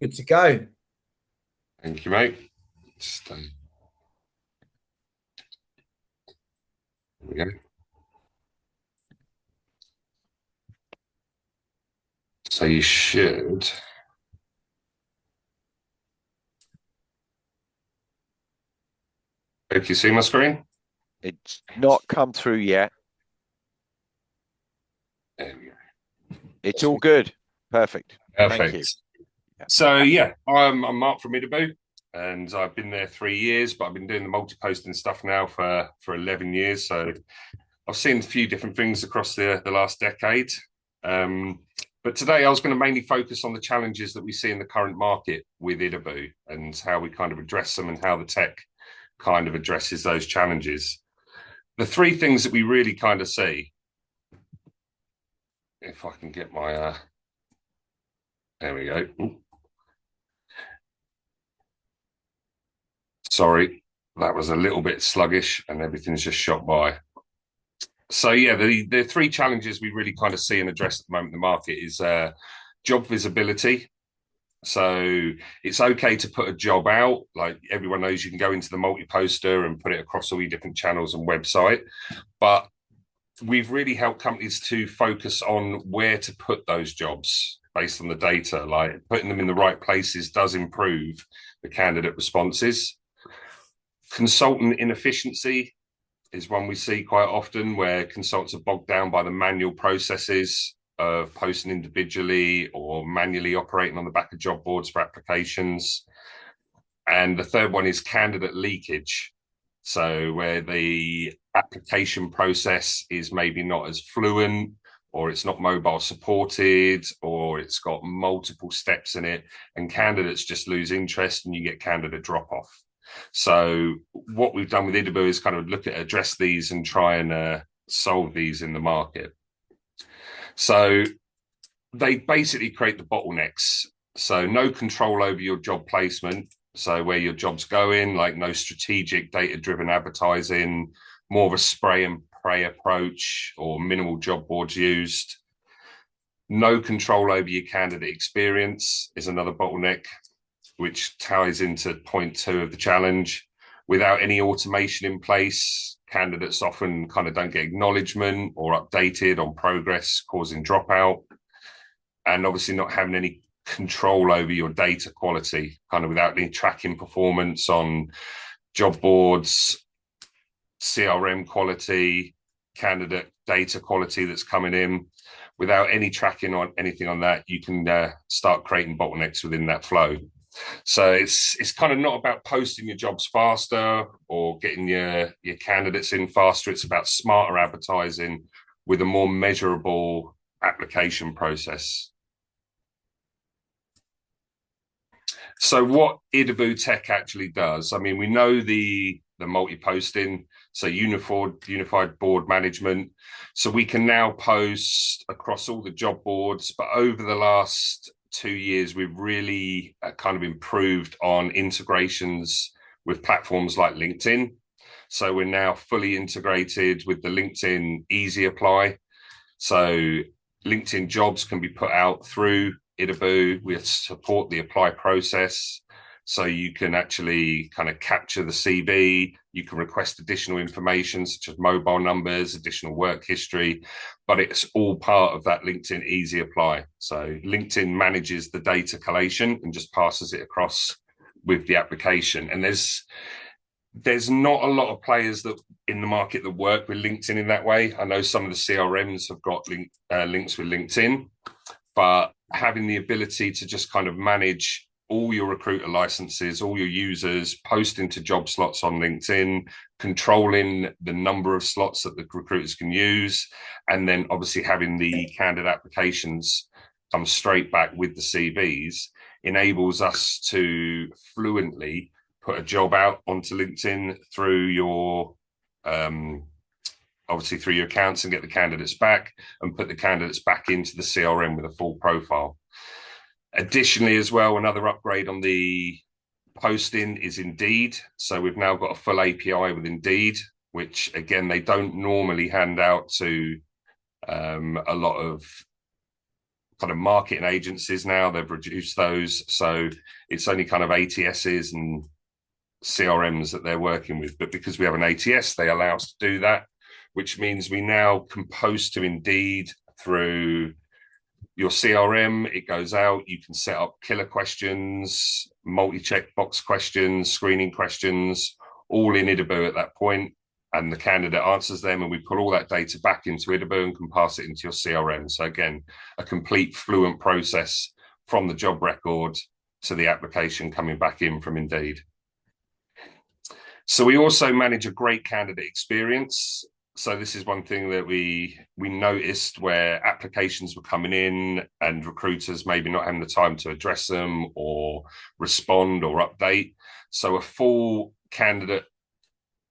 Good to go. Thank you, mate. There we go. So you should. Hope you see my screen. It's not come through yet. There we It's all good. Perfect. go. Thank you. Perfect. So yeah, I'm Mark from idibu, and I've been there 3 years, but I've been doing the multi-posting stuff now for 11 years. So I've seen a few different things across the last decade. But today I was going to mainly focus on the challenges that we see in the current market with idibu and how we kind of address them and how the tech kind of addresses those challenges. The three things that we really kind of see, if I can get my, there we go. Ooh. Sorry, that was a little bit sluggish and everything's just shot by. So yeah, the three challenges we really kind of see and address at the moment in the market is job visibility. So it's okay to put a job out. Like everyone knows, you can go into the multi-poster and put it across all your different channels and website. But we've really helped companies to focus on where to put those jobs based on the data. Like putting them in the right places does improve the candidate responses. Consultant inefficiency is one we see quite often, where consultants are bogged down by the manual processes of posting individually or manually operating on the back of job boards for applications. And the third one is candidate leakage. So where the application process is maybe not as fluent, or it's not mobile supported, or it's got multiple steps in it, and candidates just lose interest and you get candidate drop off. So what we've done with idibu is kind of look at address these and try and solve these in the market. So they basically create the bottlenecks. So no control over your job placement. So where your job's going, like no strategic data-driven advertising, more of a spray and pray approach or minimal job boards used. No control over your candidate experience is another bottleneck, which ties into point two of the challenge. Without any automation in place, candidates often kind of don't get acknowledgement or updated on progress, causing dropout. And obviously not having any control over your data quality, kind of without any tracking performance on job boards, CRM quality, candidate data quality that's coming in. Without any tracking on anything on that, you can start creating bottlenecks within that flow. So it's kind of not about posting your jobs faster or getting your candidates in faster. It's about smarter advertising with a more measurable application process. So what idibu tech actually does, I mean, we know the multi-posting, so unified board management. So we can now post across all the job boards, but over the last 2 years, we've really kind of improved on integrations with platforms like LinkedIn. So we're now fully integrated with the LinkedIn Easy Apply. So LinkedIn jobs can be put out through idibu. We support the apply process. So you can actually kind of capture the CV. You can request additional information such as mobile numbers, additional work history, but it's all part of that LinkedIn Easy Apply. So LinkedIn manages the data collation and just passes it across with the application. And there's not a lot of players that in the market that work with LinkedIn in that way. I know some of the CRMs have got links with LinkedIn, but having the ability to just kind of manage all your recruiter licenses, all your users, posting to job slots on LinkedIn, controlling the number of slots that the recruiters can use, and then obviously having the candidate applications come straight back with the CVs enables us to fluently put a job out onto LinkedIn through your obviously through your accounts and get the candidates back and put the candidates back into the CRM with a full profile. Additionally, as well, another upgrade on the posting is Indeed. So we've now got a full API with Indeed, which again, they don't normally hand out to a lot of kind of marketing agencies now. They've reduced those. So it's only kind of ATSs and CRMs that they're working with. But because we have an ATS, they allow us to do that, which means we now can post to Indeed through your CRM. It goes out. You can set up killer questions, multi-check box questions, screening questions, all in idibu at that point. And the candidate answers them, and we put all that data back into idibu and can pass it into your CRM. So again, a complete fluent process from the job record to the application coming back in from Indeed. So we also manage a great candidate experience. So this is one thing that we noticed, where applications were coming in and recruiters maybe not having the time to address them or respond or update. So a full candidate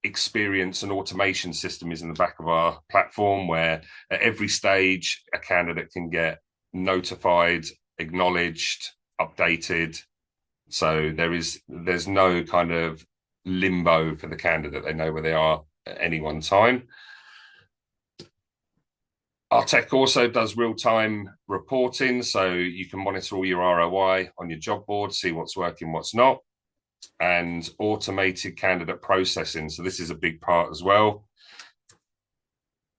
experience and automation system is in the back of our platform, where at every stage a candidate can get notified, acknowledged, updated. So there's no kind of limbo for the candidate. They know where they are at any one time. Our tech also does real-time reporting, so you can monitor all your ROI on your job board, see what's working, what's not, and automated candidate processing. So this is a big part as well.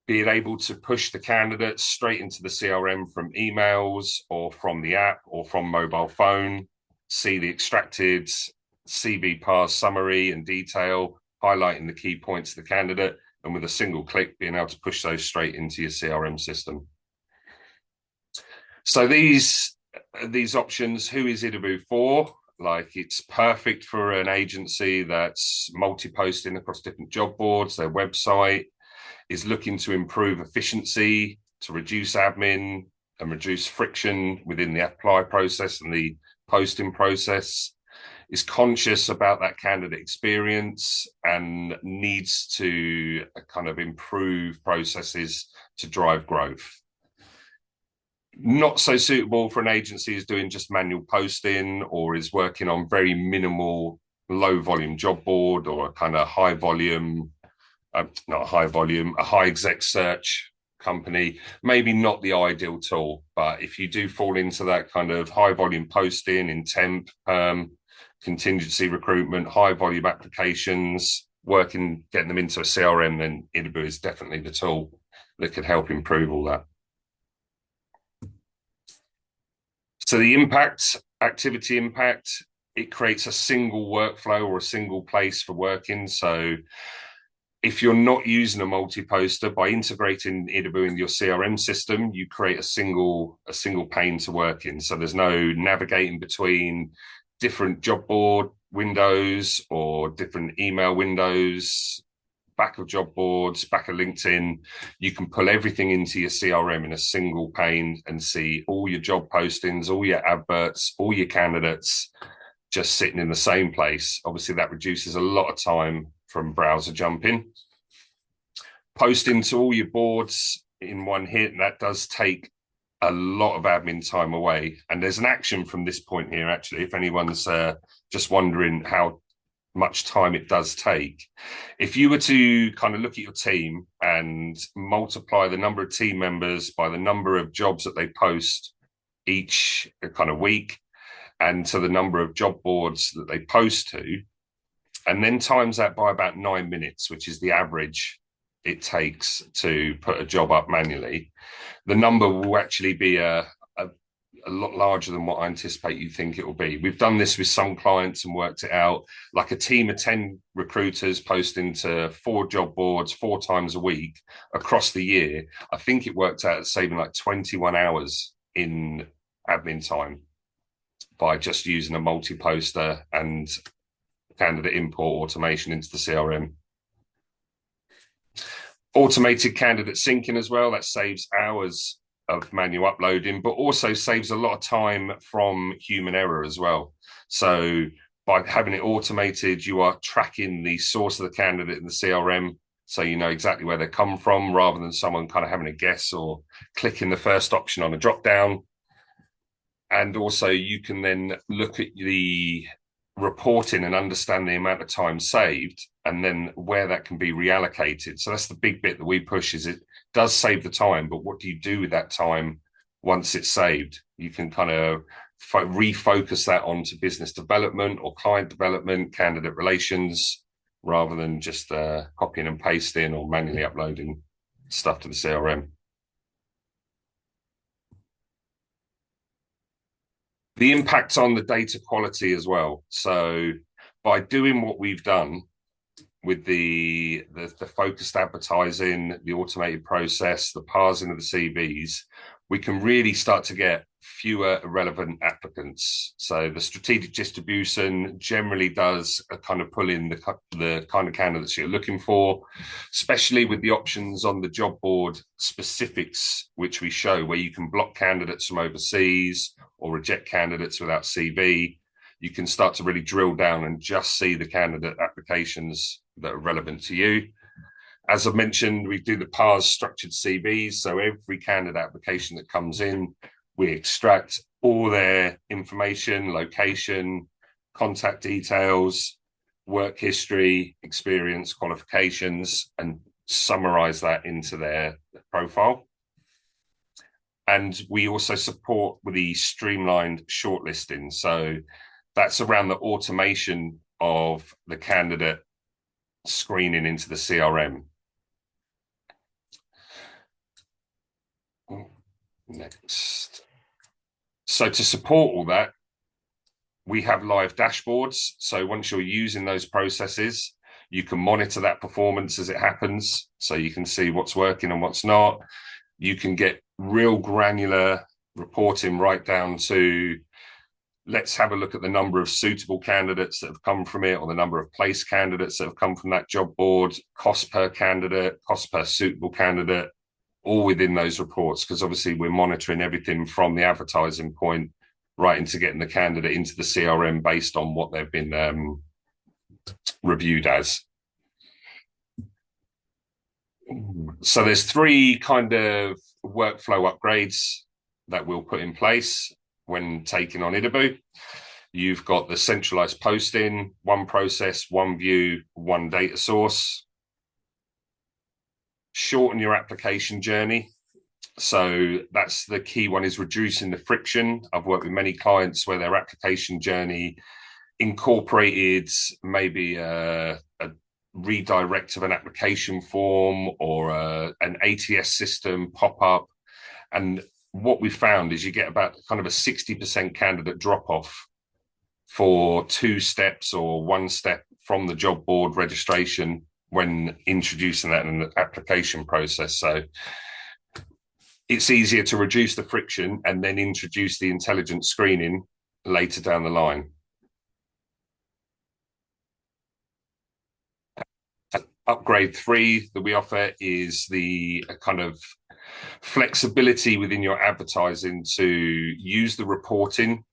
Being able to push the candidates straight into the CRM from emails or from the app or from mobile phone, see the extracted CV pass summary and detail, highlighting the key points of the candidate, and with a single click, being able to push those straight into your CRM system. So these options, who is idibu for? Like, it's perfect for an agency that's multi-posting across different job boards. Their website is looking to improve efficiency, to reduce admin and reduce friction within the apply process and the posting process, is conscious about that candidate experience and needs to kind of improve processes to drive growth. Not so suitable for an agency who's doing just manual posting or is working on very minimal, low volume job board, or a kind of high volume, not high volume, a high exec search company. Maybe not the ideal tool, but if you do fall into that kind of high volume posting in temp, contingency recruitment, high volume applications, getting them into a CRM, then idibu is definitely the tool that could help improve all that. So the activity impact, it creates a single workflow or a single place for working. So if you're not using a multi-poster, by integrating idibu in your CRM system, you create a single pane to work in. So there's no navigating between different job board windows or different email windows, back of job boards, back of LinkedIn. You can pull everything into your CRM in a single pane and see all your job postings, all your adverts, all your candidates just sitting in the same place. Obviously, that reduces a lot of time from browser jumping. Posting to all your boards in one hit, that does take a lot of admin time away. And there's an action from this point here, actually, if anyone's just wondering how much time it does take. If you were to kind of look at your team and multiply the number of team members by the number of jobs that they post each kind of week and to the number of job boards that they post to, and then times that by about 9 minutes, which is the average it takes to put a job up manually, the number will actually be a lot larger than what I anticipate you think it will be. We've done this with some clients and worked it out. Like a team of 10 recruiters posting to 4 job boards 4 times a week across the year, I think it worked out saving like 21 hours in admin time by just using a multi-poster and candidate import automation into the CRM. Automated candidate syncing as well, that saves hours of manual uploading, but also saves a lot of time from human error as well. So by having it automated, you are tracking the source of the candidate in the CRM, so you know exactly where they come from, rather than someone kind of having a guess or clicking the first option on a drop down. And also you can then look at the reporting and understand the amount of time saved and then where that can be reallocated. So that's the big bit that we push, is it does save the time, but what do you do with that time once it's saved. You can kind of refocus that onto business development or client development, candidate relations, rather than just copying and pasting or manually uploading stuff to the CRM. The impact on the data quality as well. So by doing what we've done with the focused advertising, the automated process, the parsing of the CVs, we can really start to get fewer irrelevant applicants. So the strategic distribution generally does a kind of pull in the kind of candidates you're looking for, especially with the options on the job board specifics, which we show, where you can block candidates from overseas or reject candidates without CV. You can start to really drill down and just see the candidate applications that are relevant to you. As I mentioned, we do the PARS structured CVs. So every candidate application that comes in, we extract all their information, location, contact details, work history, experience, qualifications, and summarize that into their profile. And we also support with the streamlined shortlisting. So that's around the automation of the candidate screening into the CRM. Next. So to support all that, we have live dashboards. So once you're using those processes, you can monitor that performance as it happens. So you can see what's working and what's not. You can get real granular reporting right down to, let's have a look at the number of suitable candidates that have come from it, or the number of placed candidates that have come from that job board, cost per candidate, cost per suitable candidate, all within those reports, because obviously we're monitoring everything from the advertising point right into getting the candidate into the CRM based on what they've been reviewed as. So there's three kind of workflow upgrades that we'll put in place when taking on idibu. You've got the centralized posting, one process, one view, one data source. Shorten your application journey. So that's the key one, is reducing the friction. I've worked with many clients where their application journey incorporated maybe a redirect of an application form or an ATS system pop up. And what we found is you get about kind of a 60% candidate drop off for 2 steps or 1 step from the job board registration when introducing that in the application process. So it's easier to reduce the friction and then introduce the intelligent screening later down the line. Upgrade 3 that we offer is the kind of flexibility within your advertising to use the reporting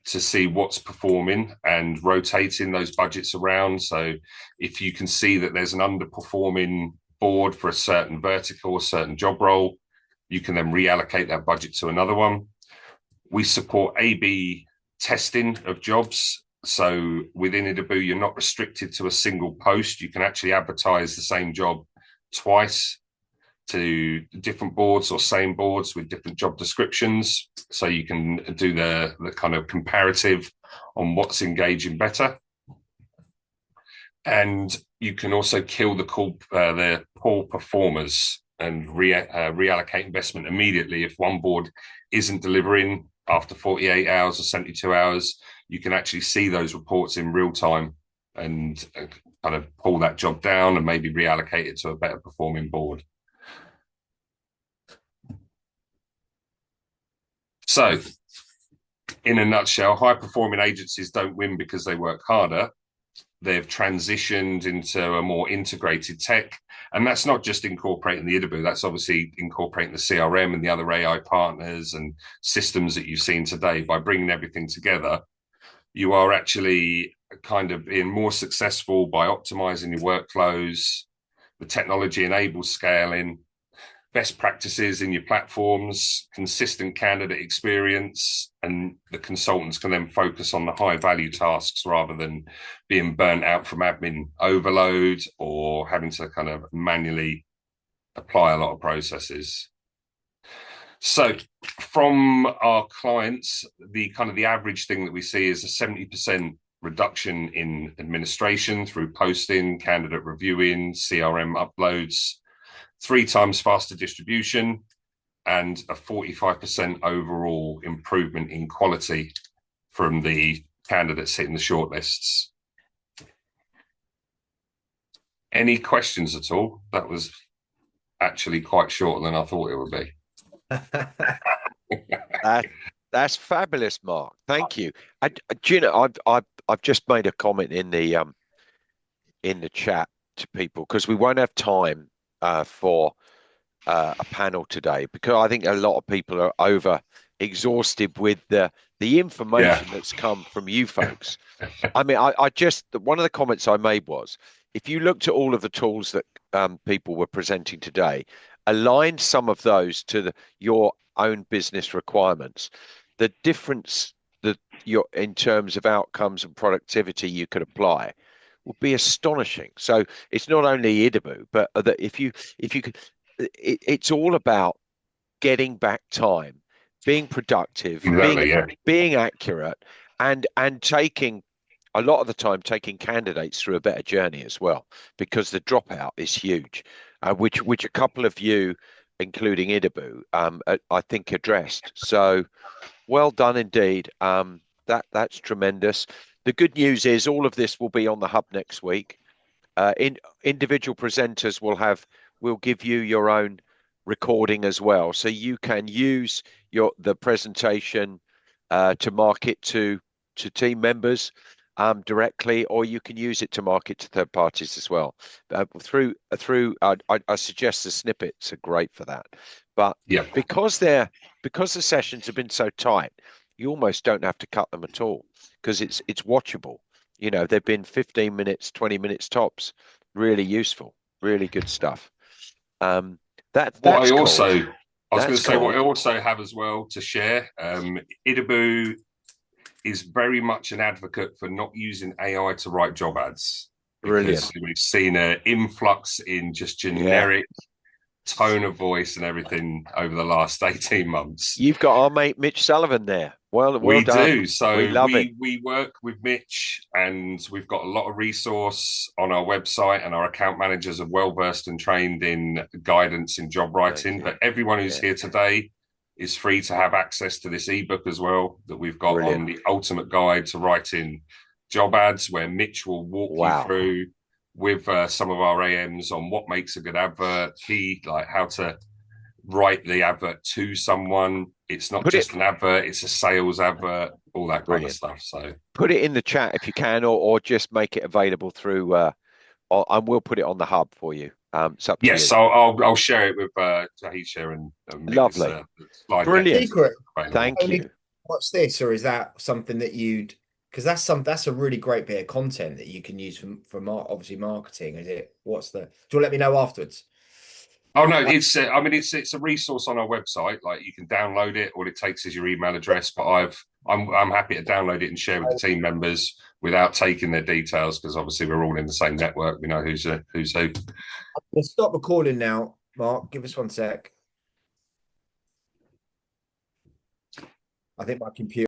to see what's performing and rotating those budgets around. So if you can see that there's an underperforming board for a certain vertical, a certain job role, you can then reallocate that budget to another one. We support A/B testing of jobs. So within idibu, you're not restricted to a single post. You can actually advertise the same job twice to different boards or same boards with different job descriptions. So you can do the kind of comparative on what's engaging better. And you can also kill the poor performers and reallocate investment immediately. If one board isn't delivering after 48 hours or 72 hours, you can actually see those reports in real time and kind of pull that job down and maybe reallocate it to a better performing board. So, in a nutshell, high-performing agencies don't win because they work harder. They've transitioned into a more integrated tech. And that's not just incorporating the idibu, that's obviously incorporating the CRM and the other AI partners and systems that you've seen today. By bringing everything together, you are actually kind of being more successful by optimizing your workflows. The technology enables scaling, best practices in your platforms, consistent candidate experience, and the consultants can then focus on the high value tasks rather than being burnt out from admin overload or having to kind of manually apply a lot of processes. So from our clients, the kind of the average thing that we see is a 70% reduction in administration through posting, candidate reviewing, CRM uploads, 3 times faster distribution, and a 45% overall improvement in quality from the candidates hitting the shortlists. Any questions at all? That was actually quite shorter than I thought it would be. That's fabulous, Mark. Thank you. Do you know, I've just made a comment in the chat to people because we won't have time for a panel today because I think a lot of people are over exhausted with the information that's come from you folks. I mean, I just one of the comments I made was if you looked at all of the tools that people were presenting today, align some of those to your own business requirements. The difference that you're in terms of outcomes and productivity you could apply would be astonishing. So it's not only idibu, but that if you could, it's all about getting back time, being productive, Exactly, yeah. being accurate, and taking a lot of the time taking candidates through a better journey as well, because the dropout is huge, which a couple of you, including idibu, I think addressed. So well done indeed. That's tremendous. The good news is all of this will be on the hub next week. Individual presenters will give you your own recording as well, so you can use the presentation to market to team members directly, or you can use it to market to third parties as well. I suggest the snippets are great for that, but Yeah. because the sessions have been so tight, you almost don't have to cut them at all because it's watchable. You know, they've been 15 minutes, 20 minutes tops. Really useful, really good stuff. That's cool. I was going That's to say cool. what I also have as well to share. Idibu is very much an advocate for not using AI to write job ads because Brilliant. we've seen an influx in just Yeah. generic tone of voice and everything over the last 18 months. You've got our mate Mitch Sullivan there. Well We done. do. We So love it. we work with Mitch, and we've got a lot of resource on our website, and our account managers are well versed and trained in guidance in job writing. But everyone who's Yeah. here today is free to have access to this ebook as well that we've got Brilliant. on the ultimate guide to writing job ads, where Mitch will walk you through with some of our AMs on what makes a good advert, like how to write the advert to someone. It's not just an advert, it's a sales advert, all that kind of stuff. So put it in the chat if you can, or just make it available through and we'll put it on the hub for you. It's up to you. so I'll share it with Jahisha and Lovely. slide Brilliant. Secret. Thank you. What's this, or is that something that you'd? Because that's a really great bit of content that you can use for obviously marketing. Is it? What's the? Do you want to let me know afterwards? Oh no, it's a resource on our website. Like you can download it. All it takes is your email address. But I'm happy to download it and share with the team members without taking their details, because obviously we're all in the same network. We know who's who. Let's stop recording now, Mark. Give us 1 sec. I think my computer.